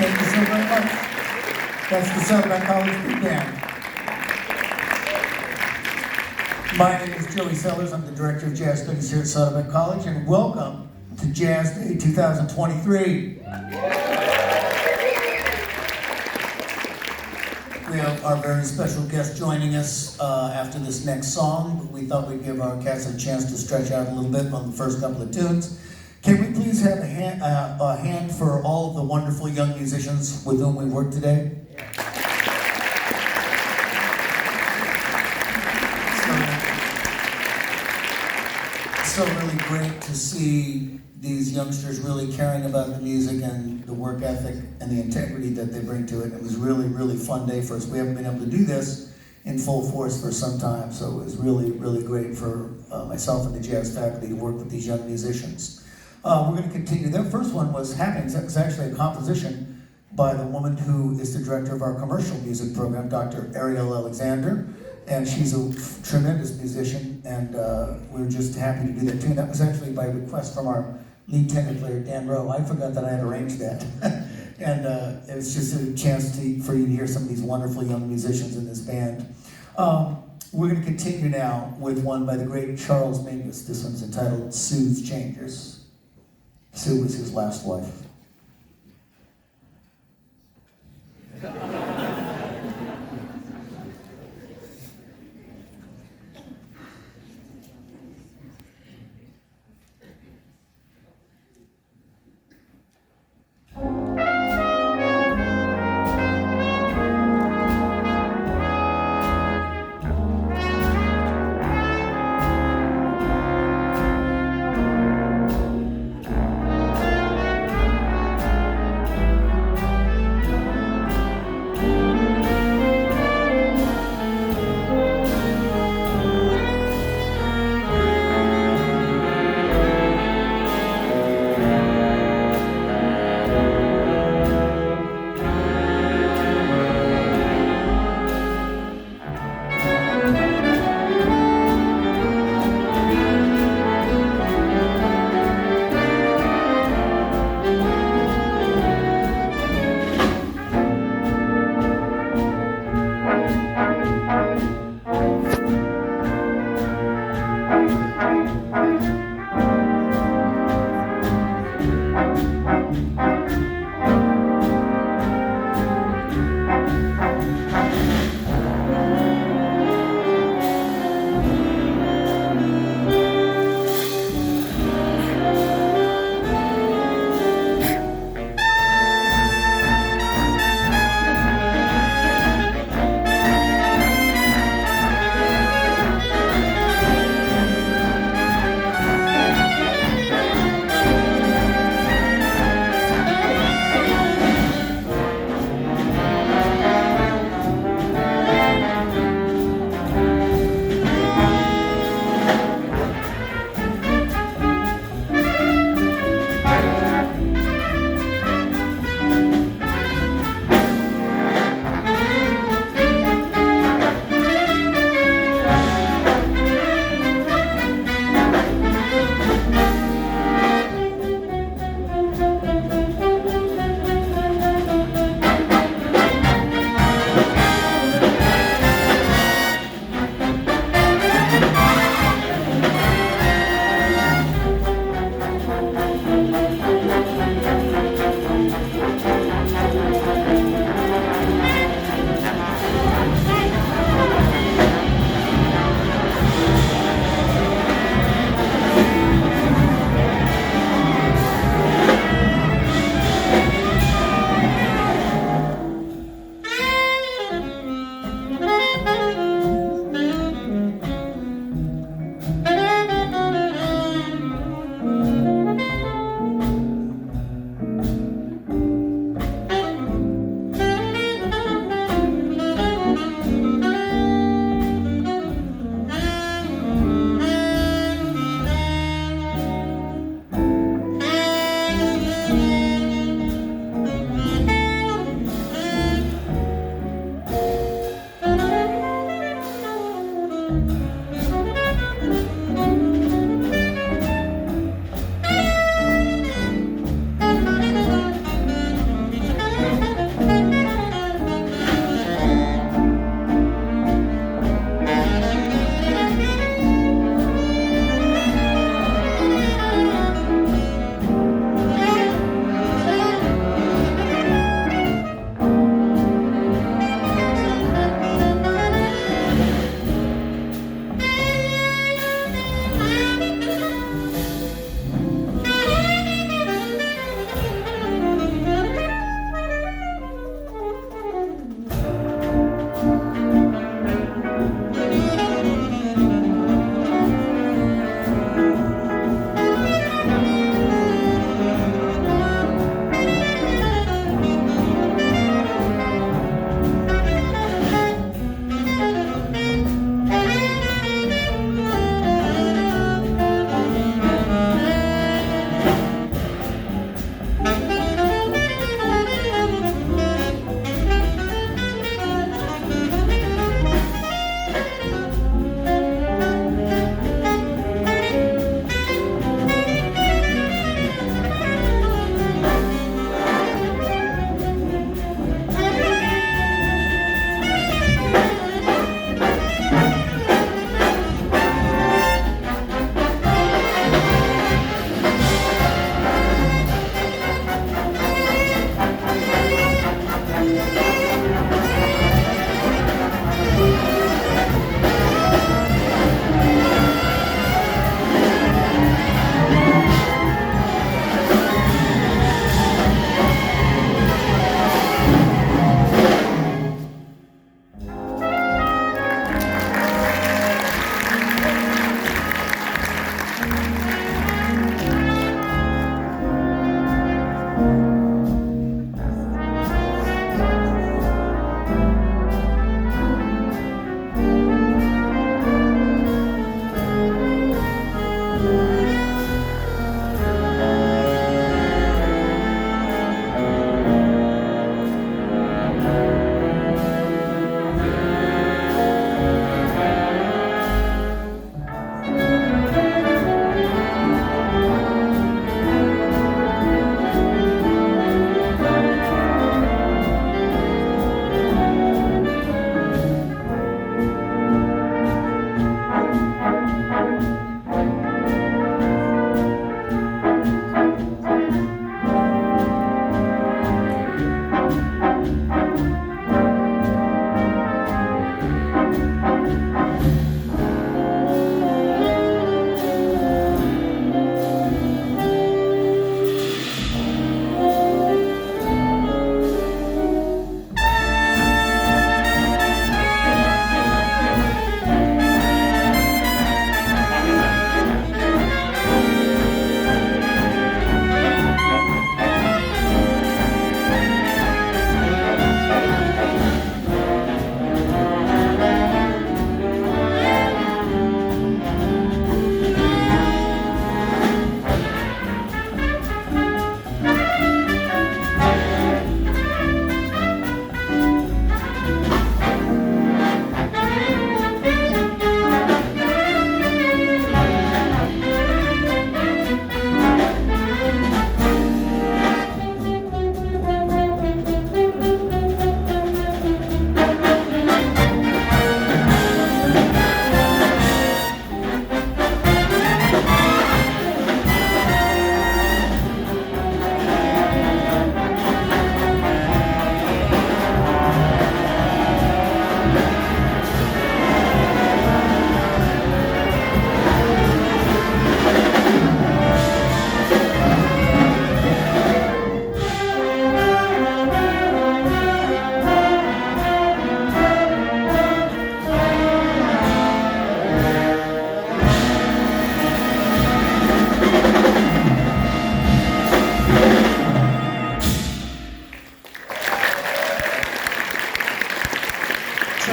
Thank you so very much. That's the Saddleback College Big Band. My name is Joey Sellers. I'm the Director of Jazz Studies here at Saddleback College, and welcome to Jazz Day 2023. our very special guest joining us after this next song, but we thought we'd give our cats a chance to stretch out a little bit on the first couple of tunes. Can we please have a hand for all of the wonderful young musicians with whom we work today? So really great to see these youngsters really caring about the music and the work ethic and the integrity that they bring to it. It was really, really fun day for us. We haven't been able to do this in full force for some time, so it was really, really great for myself and the jazz faculty to work with these young musicians. We're going to continue. That first one was Happens. That was actually a composition by the woman who is the director of our commercial music program, Dr. Ariel Alexander. And she's a tremendous musician, and we're just happy to do that tune. That was actually by request from our lead tenor player, Dan Rowe. I forgot that I had arranged that. And it was just a chance for you to hear some of these wonderful young musicians in this band. We're going to continue now with one by the great Charles Mingus. This one's entitled Sue's Changes. Sue was his last wife.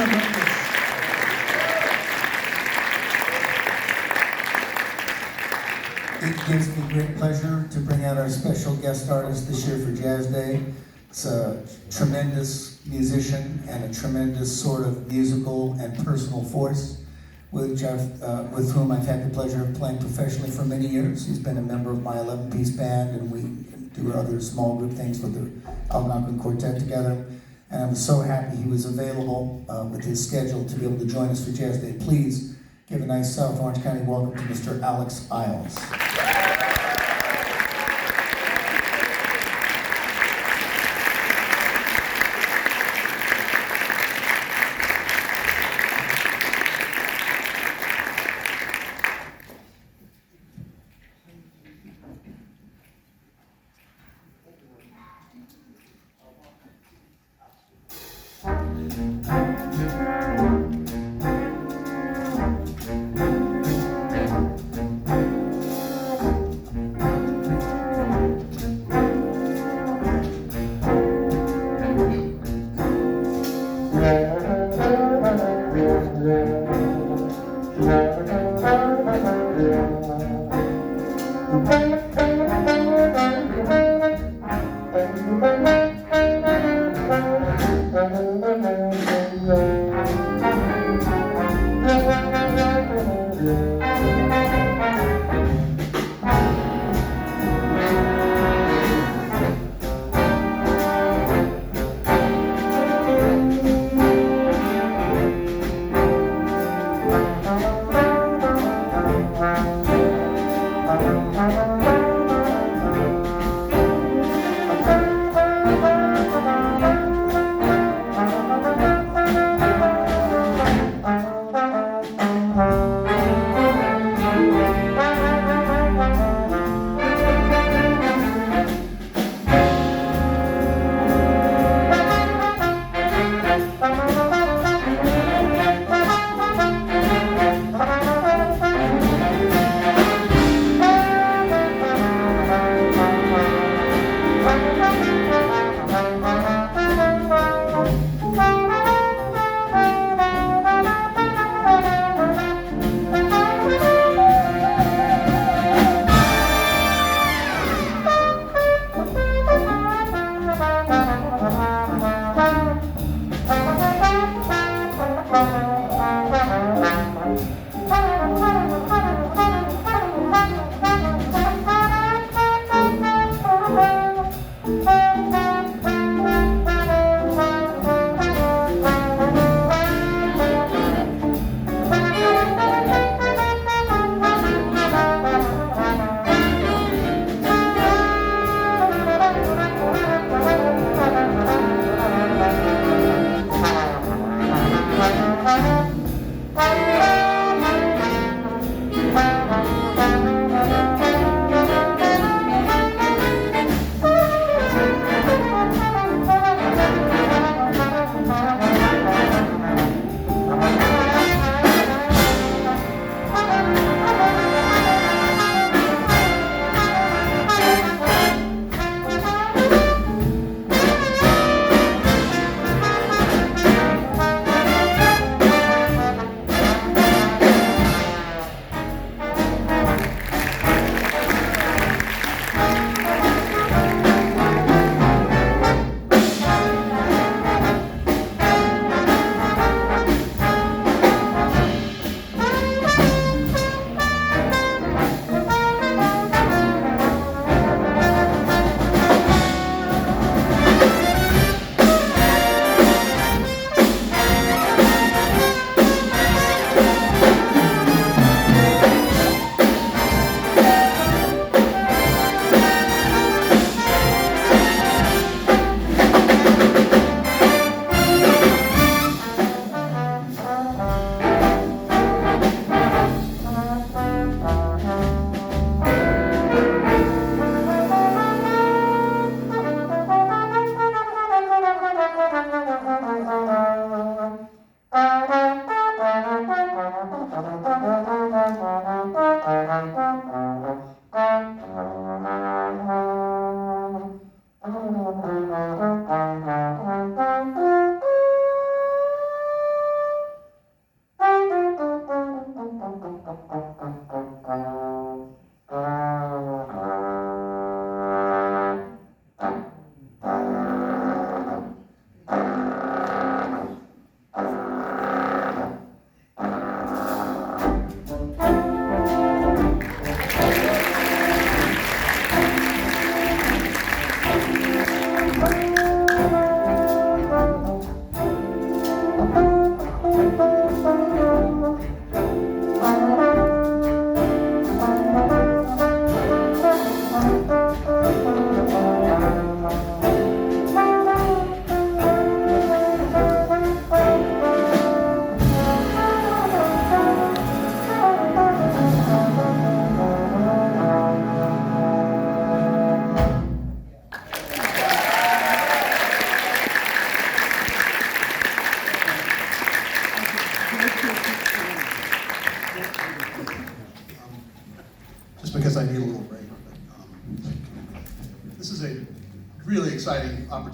tremendous. It gives me great pleasure to bring out our special guest artist this year for Jazz Day. It's a tremendous musician and a tremendous sort of musical and personal force with whom I've had the pleasure of playing professionally for many years. He's been a member of my 11-piece band, and we do other small group things with the Algonquin Quartet together. And I'm so happy he was available with his schedule to be able to join us for Jazz Day. Please give a nice South Orange County welcome to Mr. Alex Isles.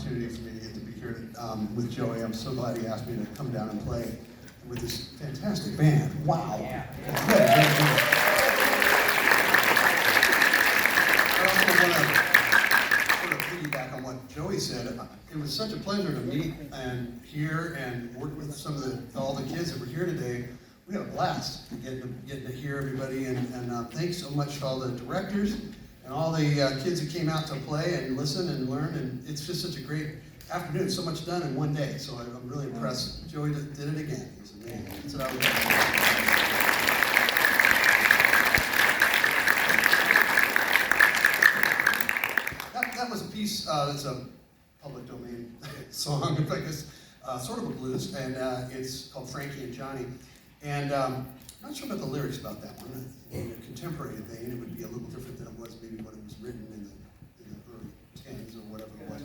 opportunity for me to get to be here with Joey. I'm so glad he asked me to come down and play with this fantastic band. Wow. Yeah. I also want to sort of piggyback on what Joey said. It was such a pleasure to meet and hear and work with all the kids that were here today. We had a blast getting to hear everybody, and thanks so much to all the directors and all the kids who came out to play and listen and learn, and it's just such a great afternoon, so much done in one day, so I'm really impressed. Joey did it again. It was amazing. That's what I was doing. That was a piece that's a public domain song, I guess, sort of a blues, and it's called Frankie and Johnny. And I'm not sure about the lyrics about that one. In a contemporary thing, it would be a little different than it was maybe when it was written in the early 10s or whatever it was.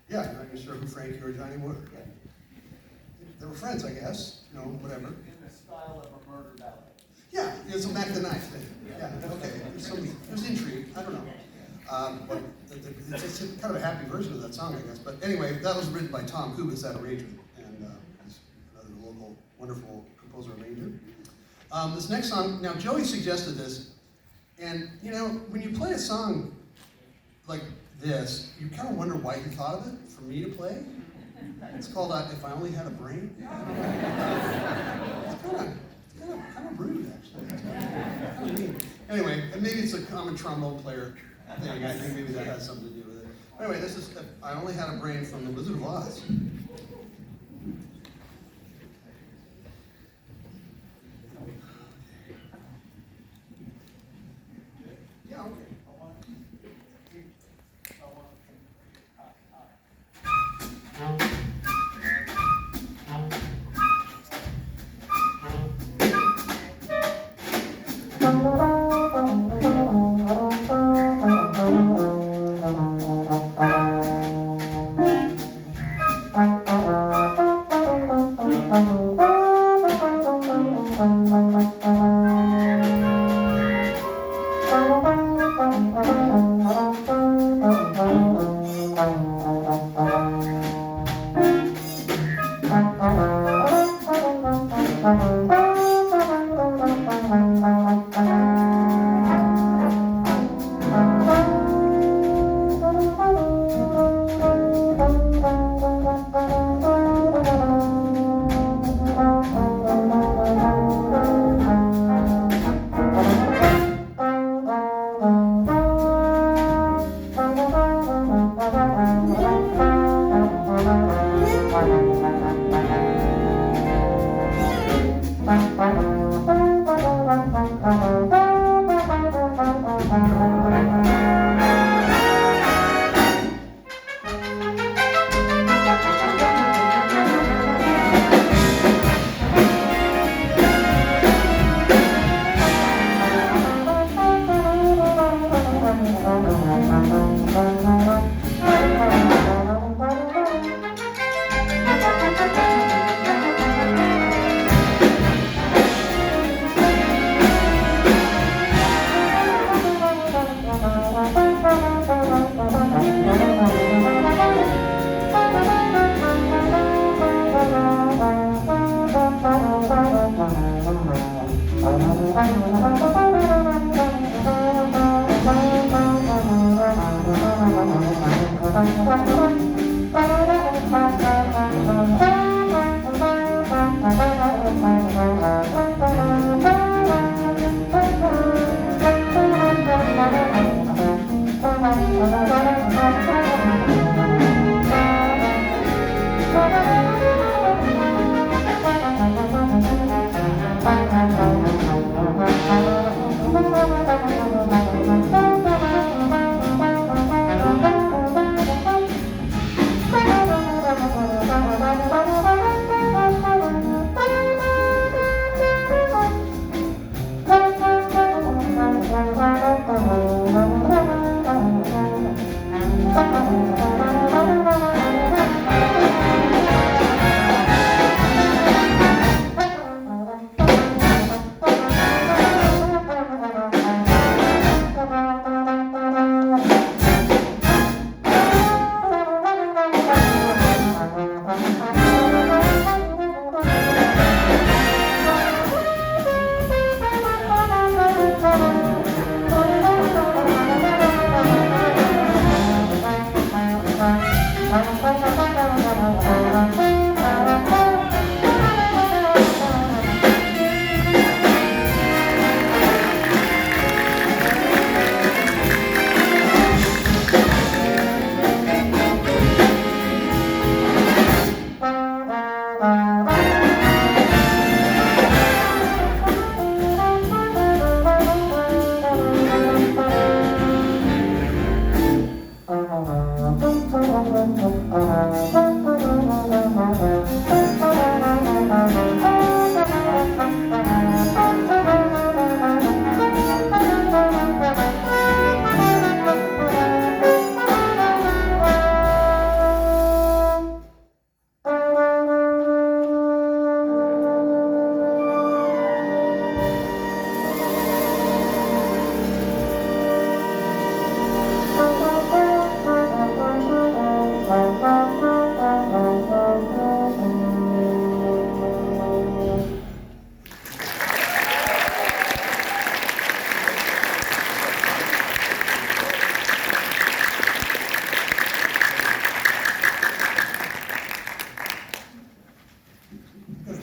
Yeah, you're not even sure who Frankie or Johnny were. They were friends, I guess, whatever. In the style of a murder ballad. Yeah, it's a Mac the Knife thing. Yeah, okay. There's intrigue. I don't know. But it's kind of a happy version of that song, I guess. But anyway, that was written by Tom Kubis, that arrangement, and he's another local, wonderful composer arranger. This next song, now Joey suggested this, and when you play a song like this, you kind of wonder why he thought of it for me to play. It's called "If I Only Had a Brain." It's kind of rude, actually. Kind of mean. Anyway, and maybe it's a common trombone player thing. I think maybe that has something to do with it. Anyway, this is "If I Only Had a Brain" from The Wizard of Oz. Yeah, okay.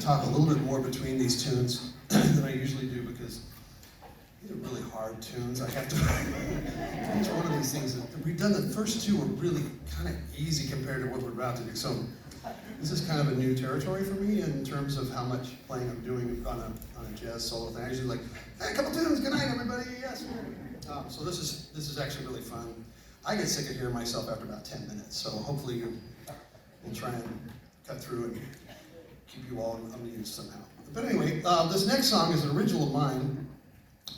talk a little bit more between these tunes than I usually do because these are really hard tunes. I have to. Each one of these things that we've done. The first two were really kind of easy compared to what we're about to do. So this is kind of a new territory for me in terms of how much playing I'm doing on a jazz solo thing. I usually like, hey, a couple tunes. Good night, everybody. Yes. So this is actually really fun. I get sick of hearing myself after about 10 minutes. So hopefully we'll try and cut through and keep you all amused somehow. But anyway, this next song is an original of mine.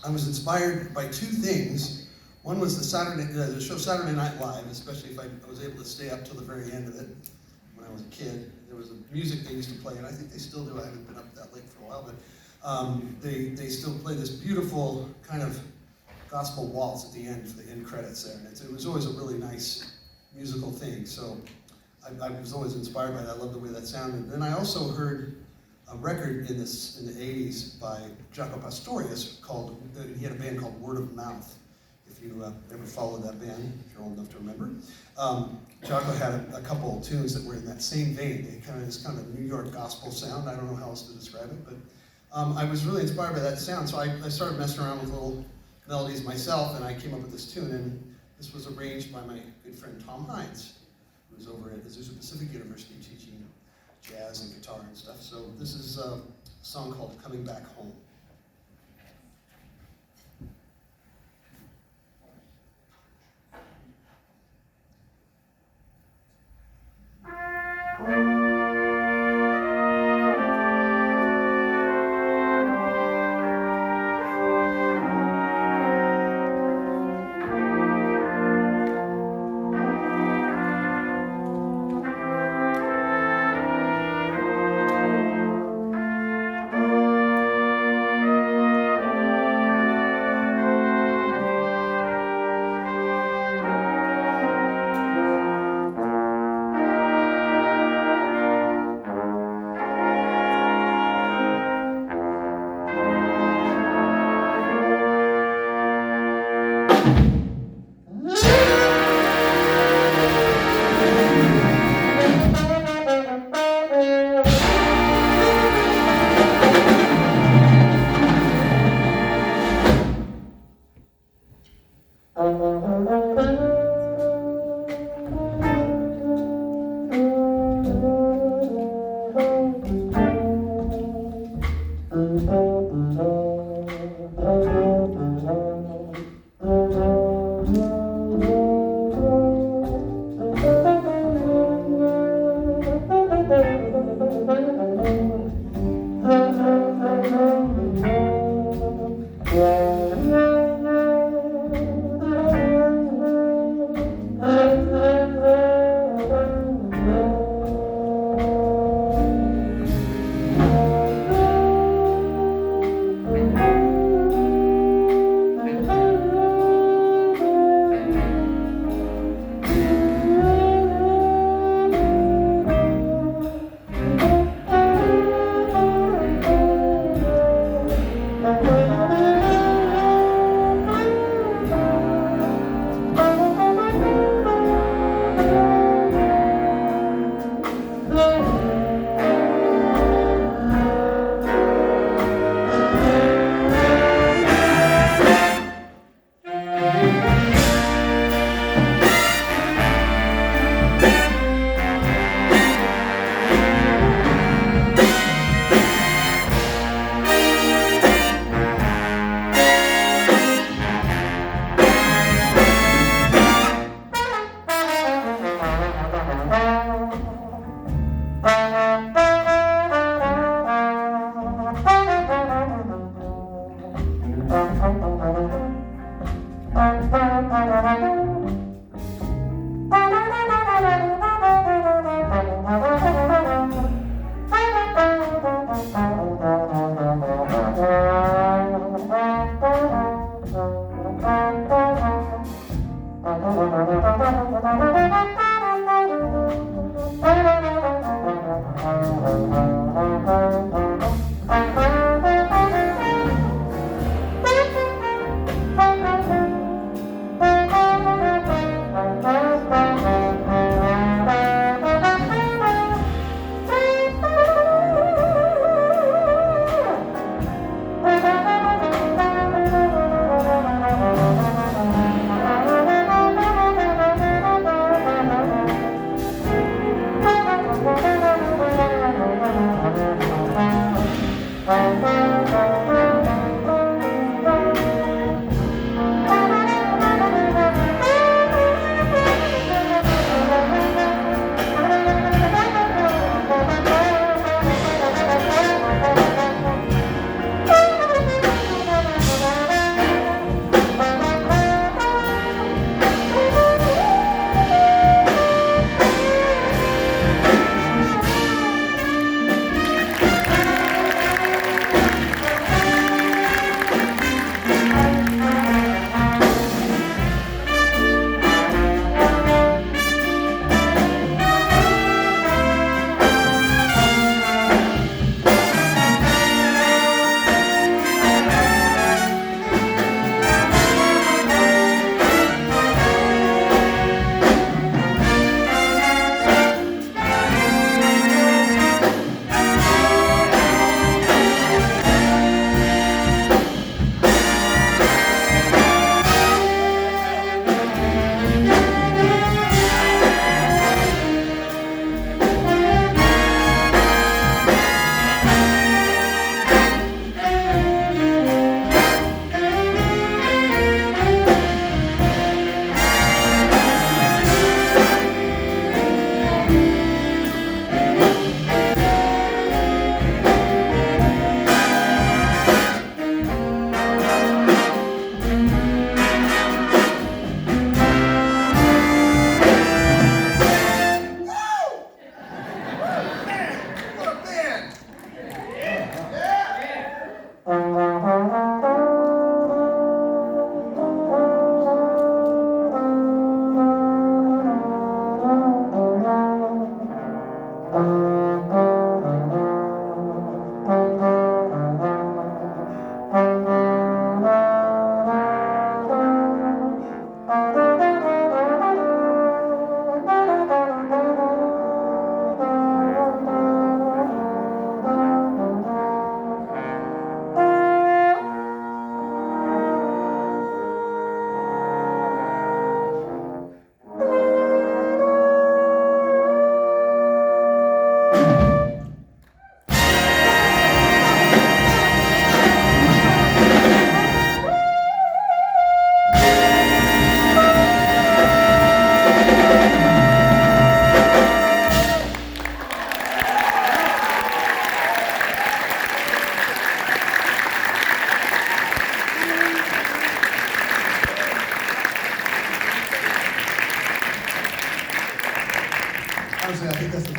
I was inspired by two things. One was the show Saturday Night Live, especially if I was able to stay up till the very end of it when I was a kid. There was a music they used to play, and I think they still do. I haven't been up that late for a while, but they still play this beautiful kind of gospel waltz at the end for the end credits there. And it was always a really nice musical thing. So I was always inspired by that. I love the way that sounded. Then I also heard a record in the 80s by Jaco Pastorius called, he had a band called Word of Mouth. If you ever followed that band, if you're old enough to remember. Jaco had a couple of tunes that were in that same vein. They kind of this kind of New York gospel sound. I don't know how else to describe it, but I was really inspired by that sound. So I started messing around with little melodies myself, and I came up with this tune. And this was arranged by my good friend Tom Hines, who's over at Azusa Pacific University teaching jazz and guitar and stuff. So this is a song called Coming Back Home.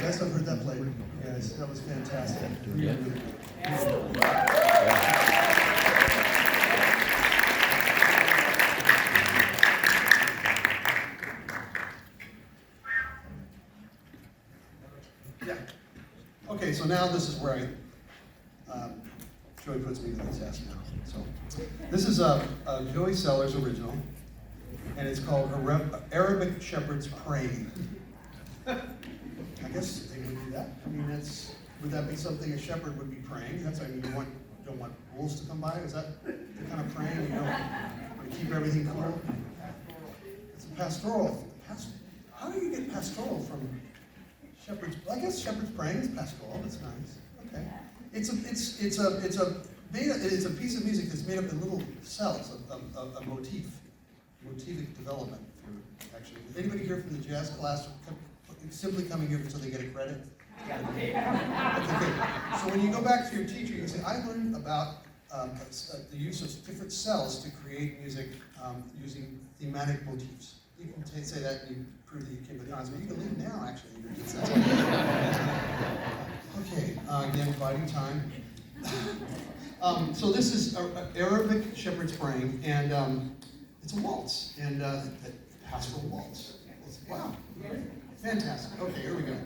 best I've heard that played. You guys, that was fantastic. Really, really good. Yeah. Okay, so now this is where Joey puts me to the test now. So this is a Joey Sellers original, and it's called Arabic Shepherd's Praying. I guess they would do that. I mean, would that be something a shepherd would be praying? That's, I mean, you don't want wolves to come by? Is that the kind of praying? You don't want to keep everything cool? It's a pastoral. How do you get pastoral from shepherds? Well, I guess shepherd's praying is pastoral. That's nice. Okay. It's a piece of music that's made up in little cells of motivic development. Actually, anybody here from the jazz class simply coming here so they get a credit? Okay. So when you go back to your teacher, you can say, I learned about the use of different cells to create music using thematic motifs. You can say that and you prove that you came with the honors, but you can leave now, actually. Okay, again, biding time. So this is Arabic shepherd's praying, and it's a waltz, and a pastoral waltz. Wow, fantastic. Okay, here we go.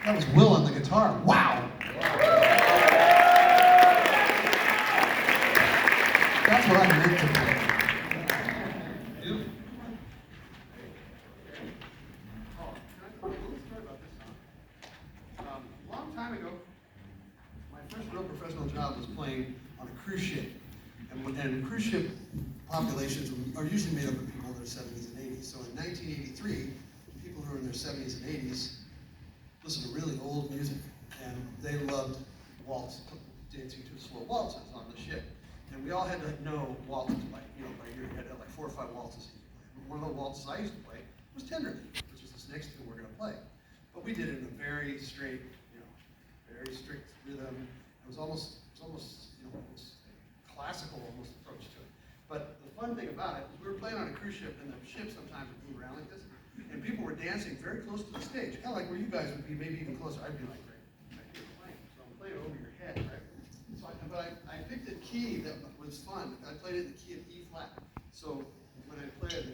That was Will on the guitar. Wow! That's what I meant to play. Beautiful. Oh, can I tell you a little story about this song? A long time ago, my first real professional job was playing on a cruise ship. And cruise ship populations are usually made up of people in their 70s and 80s. So in 1983, people who were in their 70s and 80s listened to really old music, and they loved dancing to slow waltzes on the ship. And we all had to know waltzes by ear. You had to have like 4 or 5 waltzes. One of the waltzes I used to play was Tenderly, which is this next tune we're going to play. But we did it in a very straight, very strict rhythm. It was almost classical almost approach to it. But the fun thing about it was we were playing on a cruise ship, and the ship sometimes would move around like this, and people were dancing very close to the stage, kind of like where you guys would be, maybe even closer. I'd be like right here playing, so I'm playing over your head, right? So I picked a key that was fun. I played it in the key of E flat. So when I play it,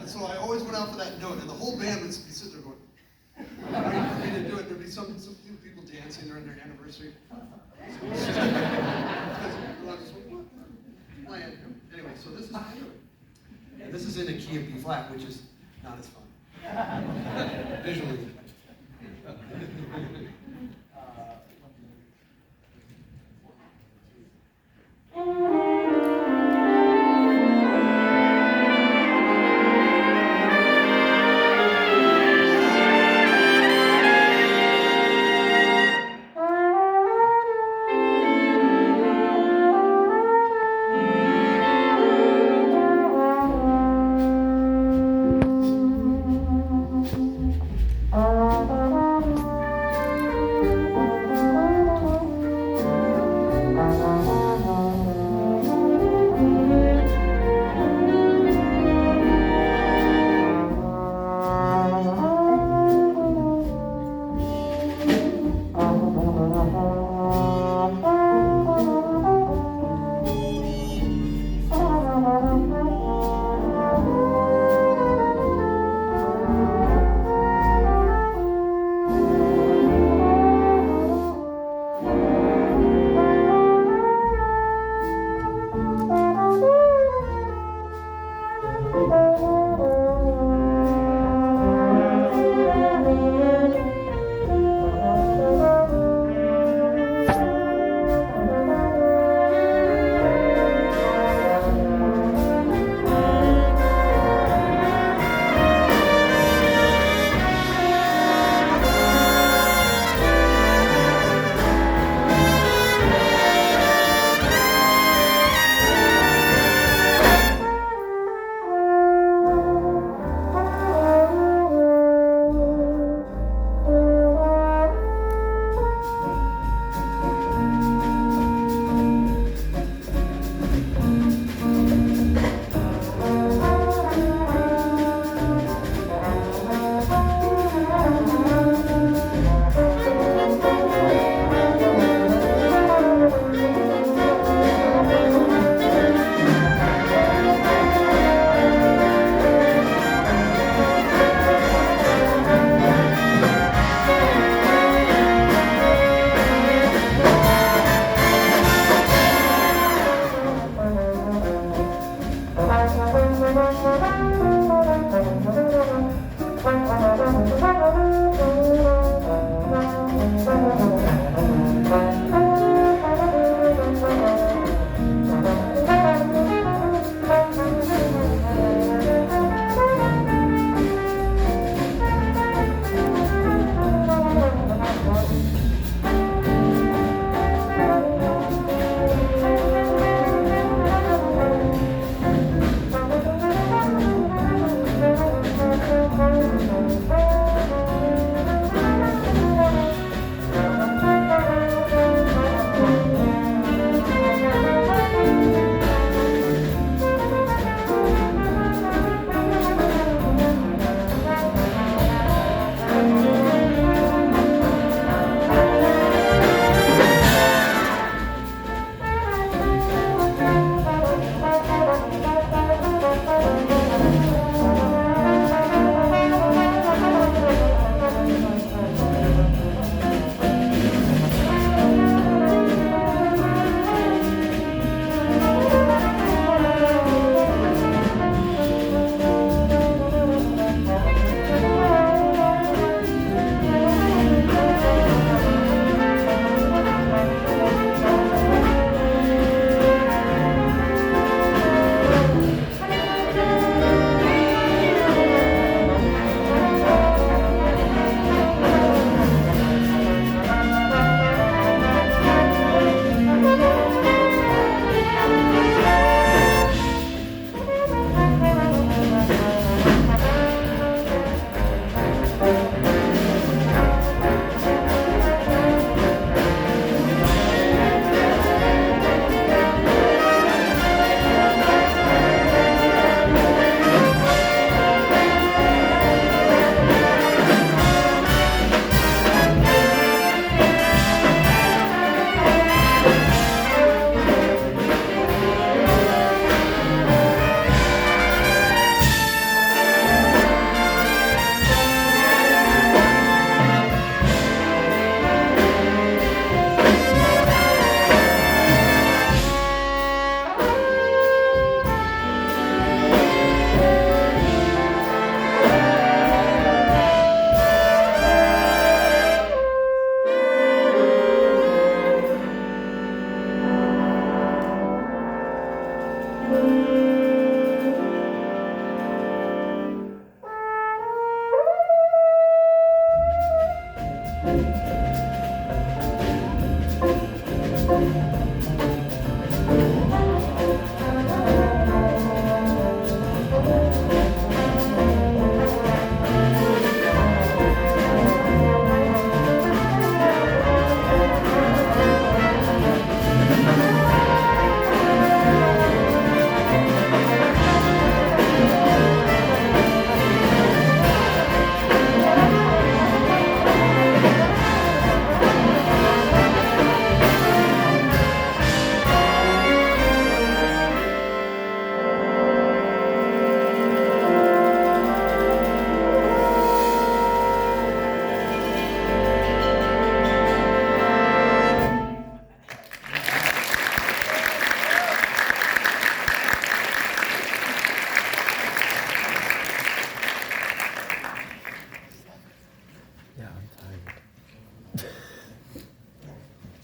so I always went out for that note, and the whole band would be sitting there going, for me to do it. There'd be some people dancing during their anniversary. Anyway, so this is and this is in a key of B flat, which is not as fun. Visually.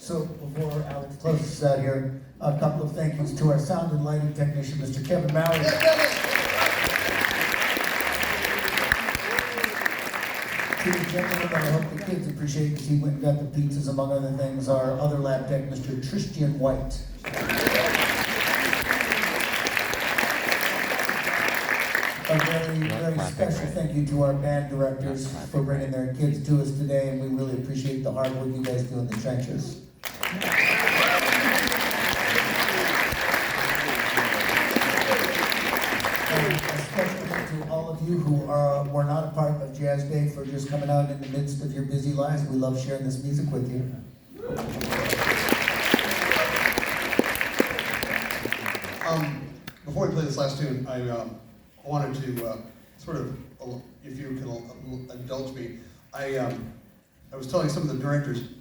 So before Alex closes out here, a couple of thank yous to our sound and lighting technician, Mr. Kevin Malley. To the gentleman that I hope the kids appreciate because he went and got the pizzas among other things, our other lab tech, Mr. Tristan White. A very, very special thank you to our band directors for bringing their kids to us today, and we really appreciate the hard work you guys do in the trenches. And a special thank you to all of you who were not a part of Jazz Day for just coming out in the midst of your busy lives. We love sharing this music with you. Before we play this last tune, I wanted to sort of, if you can indulge me, I was telling some of the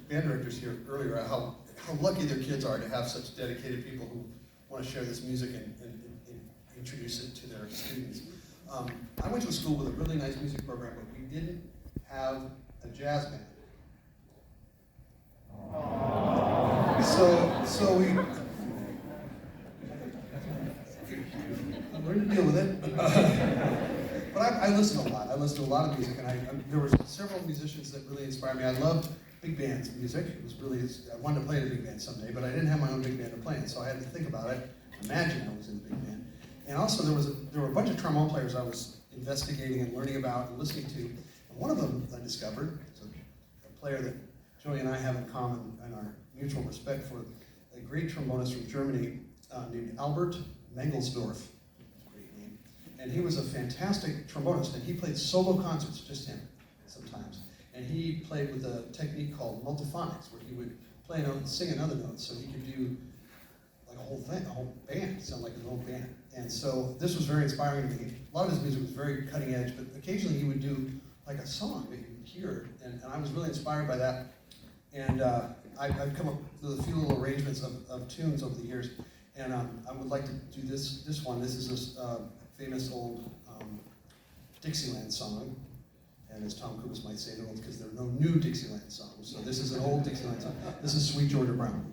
band directors here earlier how lucky their kids are to have such dedicated people who want to share this music and introduce it to their students. I went to a school with a really nice music program, but we didn't have a jazz band. So we learned to deal with it. But I listen a lot. I listen to a lot of music, and there were several musicians that really inspired me. I loved big band music. It was really, I wanted to play in a big band someday, but I didn't have my own big band to play in, so I had to think about it, imagine I was in a big band. And also there were a bunch of trombone players I was investigating and learning about and listening to. And one of them I discovered, is a player that Joey and I have in common and our mutual respect for, a great trombonist from Germany named Albert Mangelsdorf. Great name. And he was a fantastic trombonist, and he played solo concerts, just him, sometimes. And he played with a technique called multiphonics, where he would play a note and sing another note, so he could do like a whole thing, a whole band, sound like his own band. And so this was very inspiring to me. A lot of his music was very cutting edge, but occasionally he would do like a song that you would hear, and I was really inspired by that. And I've come up with a few little arrangements of tunes over the years, and I would like to do this one. This is this famous old Dixieland song, and as Tom Kubis might say, because there are no new Dixieland songs. So this is an old Dixieland song. This is Sweet Georgia Brown.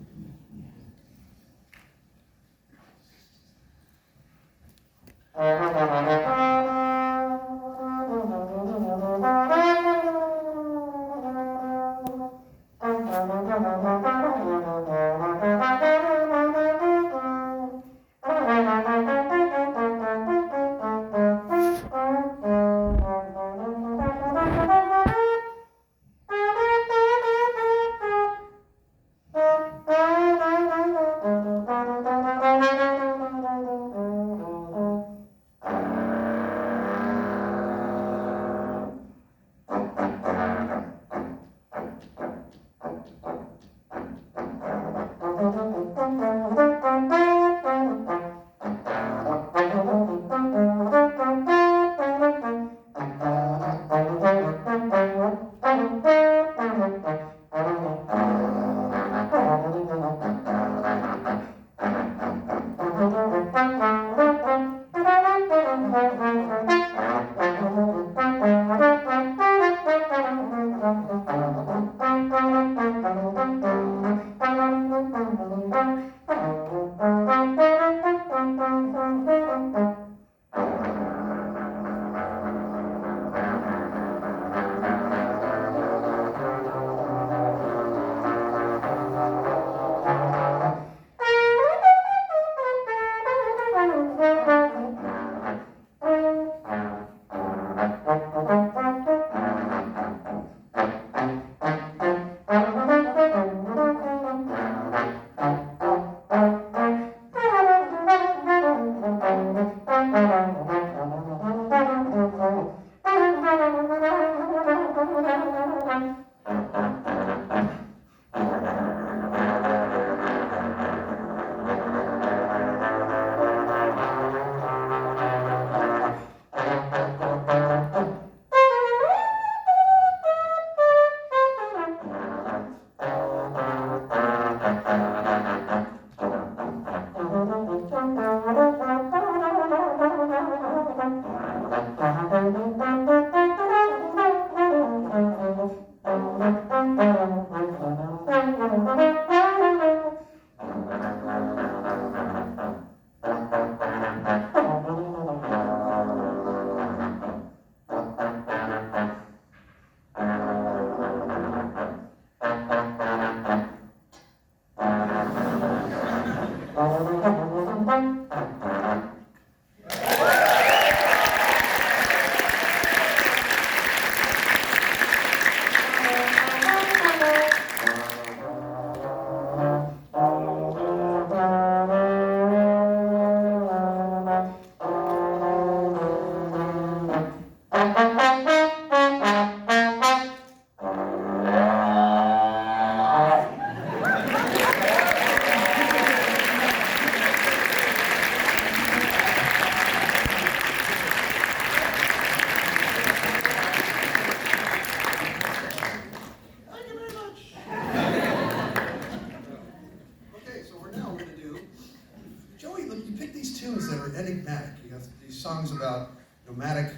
songs about nomadic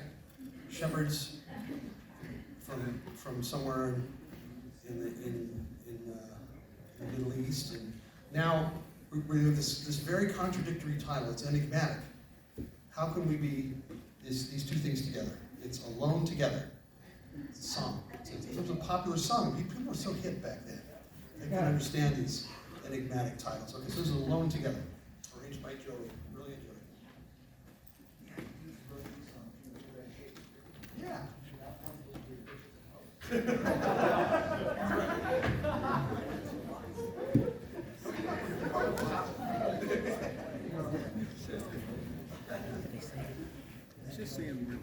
shepherds from somewhere in the Middle East, and now we have this very contradictory title. It's enigmatic. How can we be these two things together? It's Alone Together. It's a song. It was a popular song. People were so hip back then. They couldn't understand these enigmatic titles. Okay, so this is Alone Together, arranged by Joey. Really enjoyed it. Yeah. Just saying.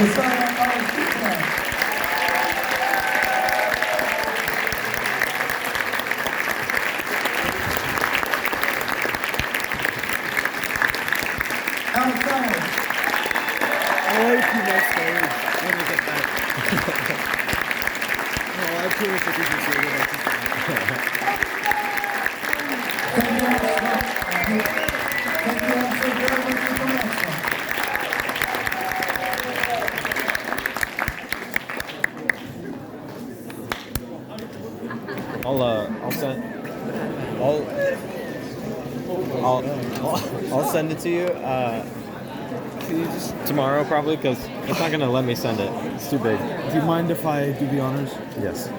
Josiah R. Alex Owens. I like you backstage when we get back. No, I have too much to do this year. Thank you all so very much for coming out. I'll send it to you. Can you just, Tomorrow probably, because it's not gonna let me send it. It's too big. do you mind if I do the honors? Yes.